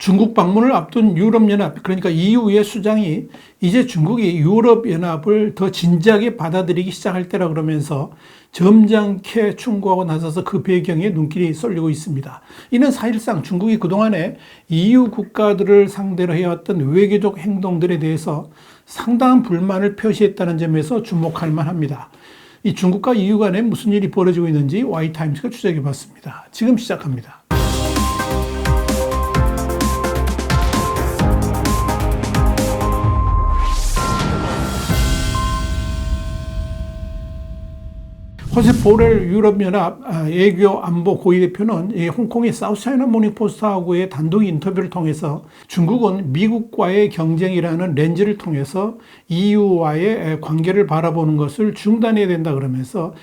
중국 방문을 앞둔 유럽연합, 그러니까 EU의 수장이 이제 중국이 유럽연합을 더 진지하게 받아들이기 시작할 때라 그러면서 점잖게 충고하고 나서서 그 배경에 눈길이 쏠리고 있습니다. 이는 사실상 중국이 그동안에 EU 국가들을 상대로 해왔던 외교적 행동들에 대해서 상당한 불만을 표시했다는 점에서 주목할 만합니다. 이 중국과 EU 간에 무슨 일이 벌어지고 있는지 Y타임즈가 추적해 봤습니다. 지금 시작합니다. 호세 보렐 유럽연합 외교 안보 고위대표는 홍콩의 사우스차이나 모닝포스트하고의 단독 인터뷰를 통해서 중국은 미국과의 경쟁이라는 렌즈를 통해서 EU와의 관계를 바라보는 것을 중단해야 된다 그러면서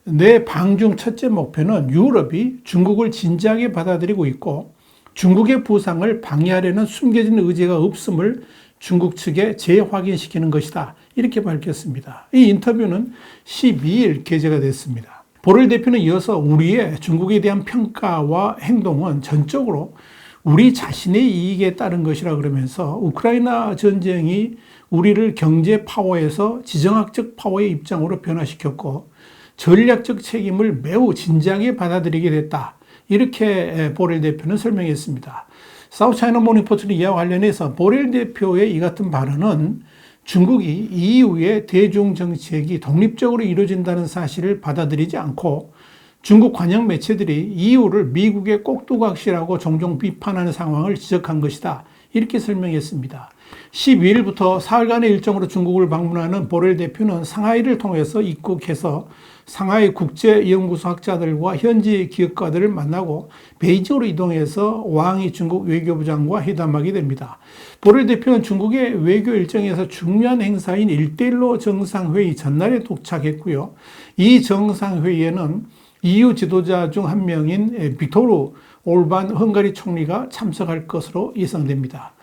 내 방중 첫째 목표는 유럽이 중국을 진지하게 받아들이고 있고 중국의 부상을 방해하려는 숨겨진 의지가 없음을 중국 측에 재확인시키는 것이다. 이렇게 밝혔습니다. 이 인터뷰는 12일 게재가 됐습니다. 보렐 대표는 이어서 우리의 중국에 대한 평가와 행동은 전적으로 우리 자신의 이익에 따른 것이라 그러면서 우크라이나 전쟁이 우리를 경제 파워에서 지정학적 파워의 입장으로 변화시켰고 전략적 책임을 매우 진지하게 받아들이게 됐다. 이렇게 보렐 대표는 설명했습니다. 사우스차이나 모닝포스트 이와 관련해서 보렐 대표의 이 같은 발언은 중국이 EU의 대중 정책이 독립적으로 이루어진다는 사실을 받아들이지 않고 중국 관영 매체들이 EU를 미국의 꼭두각시라고 종종 비판하는 상황을 지적한 것이다. 이렇게 설명했습니다. 12일부터 사흘간의 일정으로 중국을 방문하는 보렐 대표는 상하이를 통해서 입국해서 상하이 국제연구소 학자들과 현지 기업가들을 만나고 베이징으로 이동해서 왕이 중국 외교부장과 회담하게 됩니다. 보렐 대표는 중국의 외교 일정에서 중요한 행사인 1대1로 정상회의 전날에 도착했고요. 이 정상회의에는 EU 지도자 중 한 명인 빅토르 올반 헝가리 총리가 참석할 것으로 예상됩니다.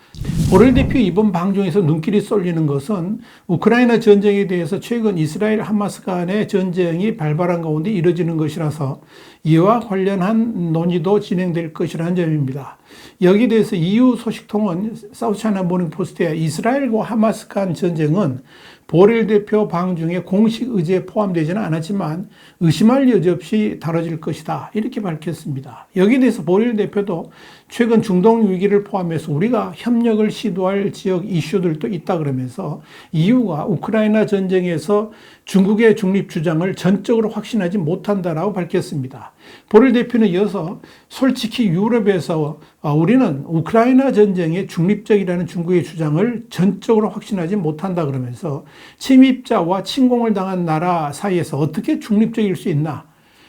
보렐 대표 이번 방중에서 눈길이 쏠리는 것은 우크라이나 전쟁에 대해서 최근 이스라엘 하마스 간의 전쟁이 발발한 가운데 이뤄지는 것이라서 이와 관련한 논의도 진행될 것이라는 점입니다. 여기에 대해서 EU 소식통은 사우스차이나 모닝포스트에 이스라엘과 하마스 간 전쟁은 보렐 대표 방중에 공식 의제에 포함되지는 않았지만 의심할 여지 없이 다뤄질 것이다. 이렇게 밝혔습니다. 여기에 대해서 보렐 대표도 최근 중동 위기를 포함해서 우리가 협력을 시도할 지역 이슈들도 있다 그러면서 EU가 우크라이나 전쟁에서 중국의 중립 주장을 전적으로 확신하지 못한다라고 밝혔습니다. 보렐 대표는 이어서 솔직히 유럽에서 우리는 우크라이나 전쟁에 중립적이라는 중국의 주장을 전적으로 확신하지 못한다 그러면서 침입자와 침공을 당한 나라 사이에서 어떻게 중립적일 수 있나?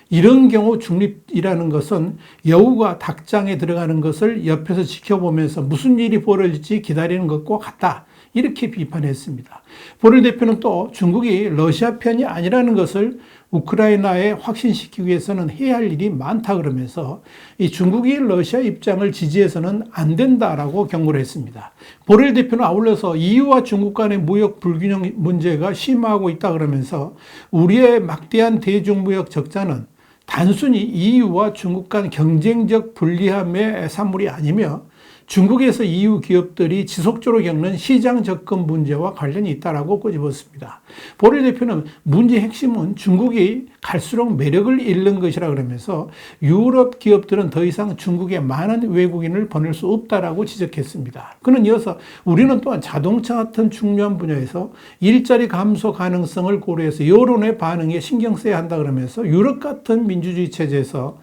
이런 경우 중립이라는 것은 여우가 닭장에 들어가는 것을 옆에서 지켜보면서 무슨 일이 벌어질지 기다리는 것과 같다. 이렇게 비판했습니다. 보렐 대표는 또 중국이 러시아 편이 아니라는 것을 우크라이나에 확신시키기 위해서는 해야 할 일이 많다 그러면서 이 중국이 러시아 입장을 지지해서는 안 된다라고 경고를 했습니다. 보렐 대표는 아울러서 EU와 중국 간의 무역 불균형 문제가 심화하고 있다 그러면서 우리의 막대한 대중무역 적자는 단순히 EU와 중국 간 경쟁적 불리함의 산물이 아니며 중국에서 EU 기업들이 지속적으로 겪는 시장 접근 문제와 관련이 있다라고 꼬집었습니다. 보렐 대표는 문제의 핵심은 중국이 갈수록 매력을 잃는 것이라 그러면서 유럽 기업들은 더 이상 중국에 많은 외국인을 보낼 수 없다라고 지적했습니다. 그는 이어서 우리는 또한 자동차 같은 중요한 분야에서 일자리 감소 가능성을 고려해서 여론의 반응에 신경 써야 한다 그러면서 유럽 같은 민주주의 체제에서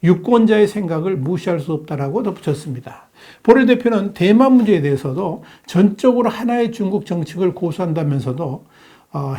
유권자의 생각을 무시할 수 없다라고 덧붙였습니다. 보렐 대표는 대만 문제에 대해서도 전적으로 하나의 중국 정책을 고수한다면서도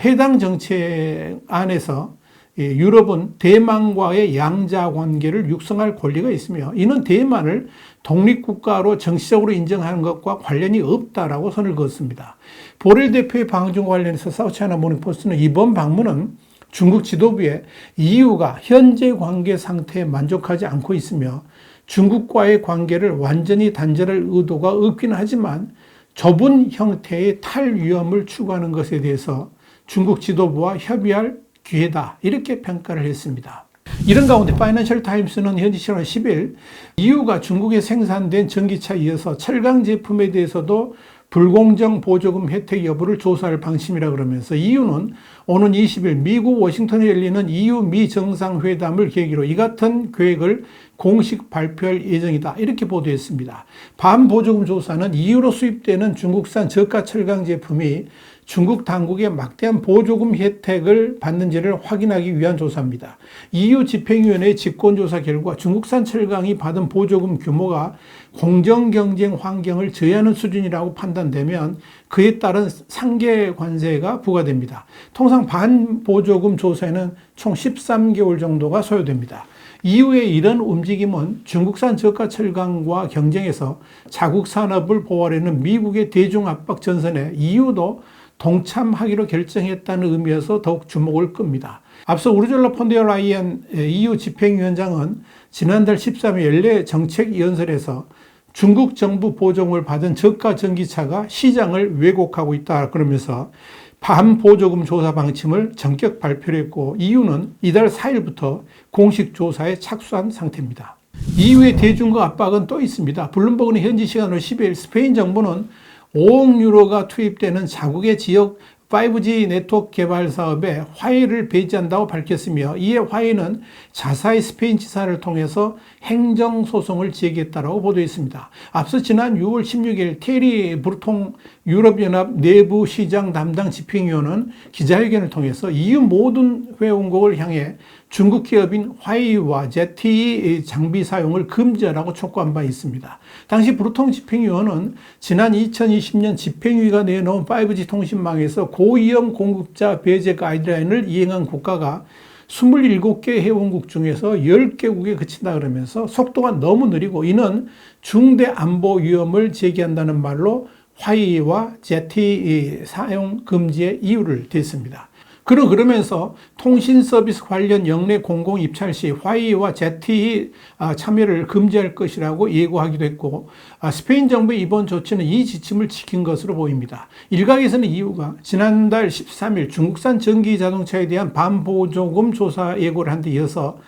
해당 정책 안에서 유럽은 대만과의 양자 관계를 육성할 권리가 있으며 이는 대만을 독립국가로 정치적으로 인정하는 것과 관련이 없다라고 선을 그었습니다. 보렐 대표의 방중 관련해서 사우스차이나 모닝포스트는 이번 방문은 중국 지도부에 EU가 현재 관계 상태에 만족하지 않고 있으며 중국과의 관계를 완전히 단절할 의도가 없긴 하지만 좁은 형태의 탈위험을 추구하는 것에 대해서 중국 지도부와 협의할 기회다. 이렇게 평가를 했습니다. 이런 가운데 파이낸셜 타임스는 현지 시간 10일 EU가 중국에 생산된 전기차에 이어서 철강 제품에 대해서도 불공정 보조금 혜택 여부를 조사할 방침이라 그러면서 EU는 오는 20일 미국 워싱턴에 열리는 EU 미 정상회담을 계기로 이 같은 계획을 공식 발표할 예정이다. 이렇게 보도했습니다. 반보조금 조사는 EU로 수입되는 중국산 저가 철강 제품이 중국 당국의 막대한 보조금 혜택을 받는지를 확인하기 위한 조사입니다. EU 집행위원회 직권조사 결과 중국산 철강이 받은 보조금 규모가 공정경쟁 환경을 저해하는 수준이라고 판단되면 그에 따른 상계 관세가 부과됩니다. 통상 반보조금 조사에는 총 13개월 정도가 소요됩니다. EU의 이런 움직임은 중국산 저가 철강과 경쟁해서 자국 산업을 보호하려는 미국의 대중압박 전선에 EU도 동참하기로 결정했다는 의미에서 더욱 주목을 끕니다. 앞서 우르줄라 폰데어 라이엔 EU 집행위원장은 지난달 13일 연례 정책연설에서 중국 정부 보조금을 받은 저가 전기차가 시장을 왜곡하고 있다 그러면서 반보조금 조사 방침을 전격 발표를 했고 EU는 이달 4일부터 공식 조사에 착수한 상태입니다. EU의 대중국 압박은 또 있습니다. 블룸버그는 현지 시간으로 10일 스페인 정부는 5억 유로가 투입되는 자국의 지역 5G 네트워크 개발 사업에 화해를 배제한다고 밝혔으며 이에 화해는 자사의 스페인 지사를 통해서 행정소송을 제기했다고 보도했습니다. 앞서 지난 6월 16일 테리 브루통 유럽연합 내부시장 담당 집행위원은 기자회견을 통해서 EU 모든 회원국을 향해 중국 기업인 화웨이와 ZTE 장비 사용을 금지하라고 촉구한 바 있습니다. 당시 브루통 집행위원은 지난 2020년 집행위가 내놓은 5G 통신망에서 고위험 공급자 배제 가이드라인을 이행한 국가가 27개 회원국 중에서 10개국에 그친다 그러면서 속도가 너무 느리고 이는 중대 안보 위험을 제기한다는 말로 화웨이와 ZTE 사용 금지의 이유를 댔습니다. 그러면서 통신 서비스 관련 영내 공공 입찰 시 화웨이와 ZTE 참여를 금지할 것이라고 예고하기도 했고 스페인 정부의 이번 조치는 이 지침을 지킨 것으로 보입니다. 일각에서는 EU가 지난달 13일 중국산 전기 자동차에 대한 반보조금 조사 예고를 한 데 이어서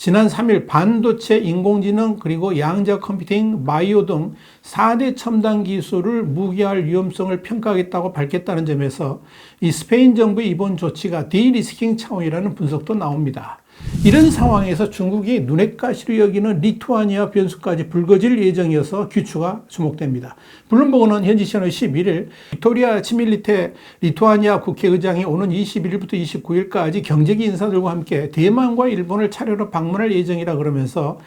지난 3일 반도체, 인공지능, 그리고 양자 컴퓨팅, 바이오 등 4대 첨단 기술을 무기화할 위험성을 평가하겠다고 밝혔다는 점에서 이 스페인 정부의 이번 조치가 디리스킹 차원이라는 분석도 나옵니다. 이런 상황에서 중국이 눈엣가시로 여기는 리투아니아 변수까지 불거질 예정이어서 귀추가 주목됩니다. 블룸버그는 현지 시간 11일 빅토리아 치밀리테 리투아니아 국회의장이 오는 21일부터 29일까지 경제계 인사들과 함께 대만과 일본을 차례로 방문할 예정이라 그러면서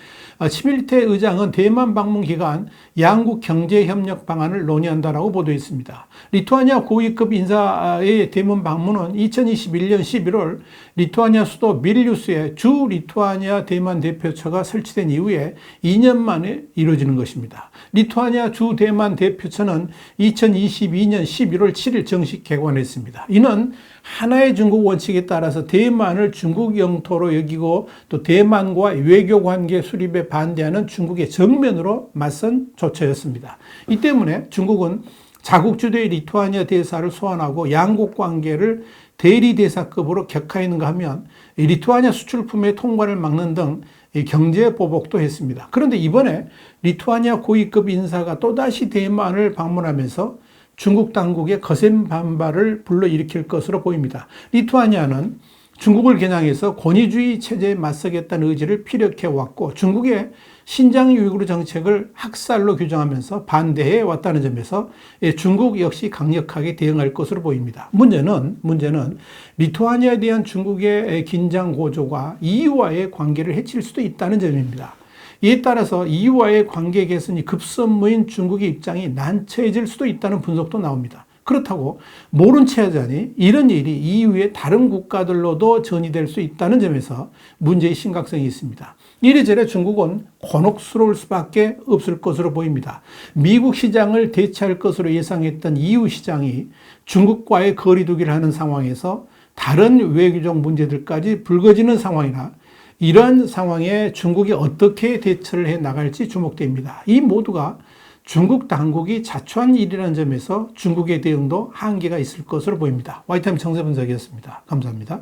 치밀리테 의장은 대만 방문 기간 양국 경제협력 방안을 논의한다라고 보도했습니다. 리투아니아 고위급 인사의 대만 방문은 2021년 11월 리투아니아 수도 밀뉴스에 주 리투아니아 대만 대표처가 설치된 이후에 2년 만에 이루어지는 것입니다. 리투아니아 주 대만 대표처는 2022년 11월 7일 정식 개관했습니다. 이는 하나의 중국 원칙에 따라서 대만을 중국 영토로 여기고 또 대만과 외교 관계 수립에 반대하는 중국의 정면으로 맞선 조처였습니다. 이 때문에 중국은 자국 주도의 리투아니아 대사를 소환하고 양국 관계를 대리 대사급으로 격화했는가 하면 리투아니아 수출품의 통관을 막는 등 경제 보복도 했습니다. 그런데 이번에 리투아니아 고위급 인사가 또다시 대만을 방문하면서 중국 당국의 거센 반발을 불러일으킬 것으로 보입니다. 리투아니아는 중국을 겨냥해서 권위주의 체제에 맞서겠다는 의지를 피력해왔고 중국의 신장 유이구르 정책을 학살로 규정하면서 반대해 왔다는 점에서 중국 역시 강력하게 대응할 것으로 보입니다. 문제는 리투아니아에 대한 중국의 긴장 고조가 EU와의 관계를 해칠 수도 있다는 점입니다. 이에 따라서 EU와의 관계 개선이 급선무인 중국의 입장이 난처해질 수도 있다는 분석도 나옵니다. 그렇다고 모른 채 하자니 이런 일이 EU의 다른 국가들로도 전이될 수 있다는 점에서 문제의 심각성이 있습니다. 이래저래 중국은 곤혹스러울 수밖에 없을 것으로 보입니다. 미국 시장을 대체할 것으로 예상했던 EU 시장이 중국과의 거리두기를 하는 상황에서 다른 외교적 문제들까지 불거지는 상황이라 이러한 상황에 중국이 어떻게 대처를 해 나갈지 주목됩니다. 이 모두가 중국 당국이 자초한 일이라는 점에서 중국의 대응도 한계가 있을 것으로 보입니다. 와이타임 정세 분석이었습니다. 감사합니다.